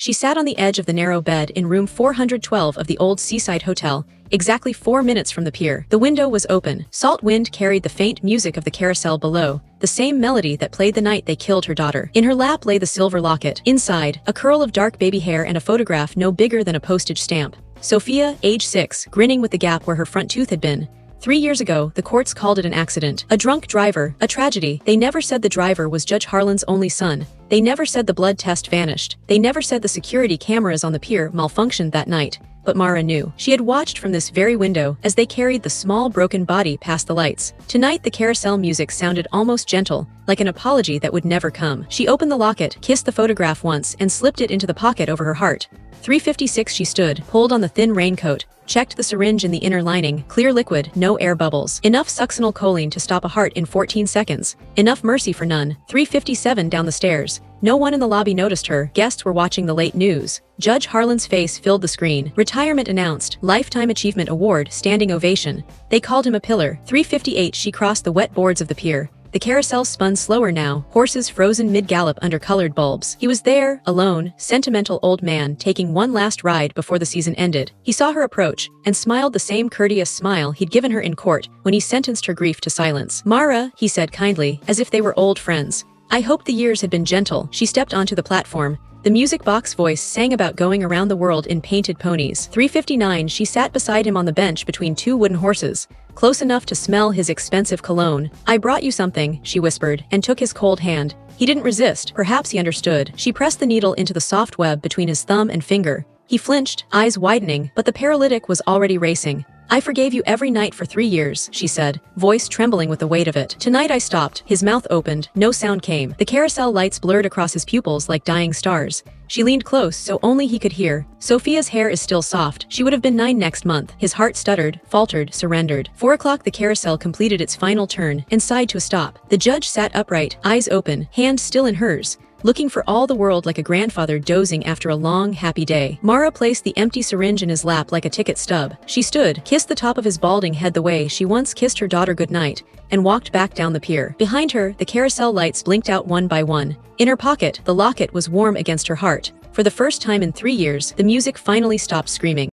She sat on the edge of the narrow bed in room 412 of the old seaside hotel, exactly 4 minutes from the pier. The window was open. Salt wind carried the faint music of the carousel below, the same melody that played the night they killed her daughter. In her lap lay the silver locket. Inside, a curl of dark baby hair and a photograph no bigger than a postage stamp. Sophia, age 6, grinning with the gap where her front tooth had been. 3 years ago, the courts called it an accident. A drunk driver, a tragedy. They never said the driver was Judge Harlan's only son. They never said the blood test vanished. They never said the security cameras on the pier malfunctioned that night. But Mara knew. She had watched from this very window as they carried the small broken body past the lights. Tonight the carousel music sounded almost gentle, like an apology that would never come. She opened the locket, kissed the photograph once, and slipped it into the pocket over her heart. 3:56 she stood, pulled on the thin raincoat, checked the syringe in the inner lining, clear liquid, no air bubbles. Enough succinylcholine to stop a heart in 14 seconds. Enough mercy for none. 3:57 down the stairs. No one in the lobby noticed her. Guests were watching the late news. Judge Harlan's face filled the screen. Retirement announced. Lifetime Achievement Award, standing ovation. They called him a pillar. 3:58 she crossed the wet boards of the pier. The carousel spun slower now, horses frozen mid-gallop under colored bulbs. He was there, alone, sentimental old man, taking one last ride before the season ended. He saw her approach, and smiled the same courteous smile he'd given her in court when he sentenced her grief to silence. "Mara," he said kindly, as if they were old friends. "I hoped the years had been gentle." She stepped onto the platform. The music box voice sang about going around the world in painted ponies. 3:59 she sat beside him on the bench between two wooden horses, close enough to smell his expensive cologne. "I brought you something," she whispered, and took his cold hand. He didn't resist. Perhaps he understood. She pressed the needle into the soft web between his thumb and finger. He flinched, eyes widening, but the paralytic was already racing. "I forgave you every night for 3 years," she said, voice trembling with the weight of it. "Tonight I stopped." His mouth opened, no sound came. The carousel lights blurred across his pupils like dying stars. She leaned close so only he could hear. Sophia's hair is still soft. She would have been 9 next month. His heart stuttered, faltered, surrendered. 4 o'clock the carousel completed its final turn and sighed to a stop. The judge sat upright, eyes open, hand still in hers, looking for all the world like a grandfather dozing after a long, happy day. Mara placed the empty syringe in his lap like a ticket stub. She stood, kissed the top of his balding head the way she once kissed her daughter goodnight, and walked back down the pier. Behind her, the carousel lights blinked out one by one. In her pocket, the locket was warm against her heart. For the first time in 3 years, the music finally stopped screaming.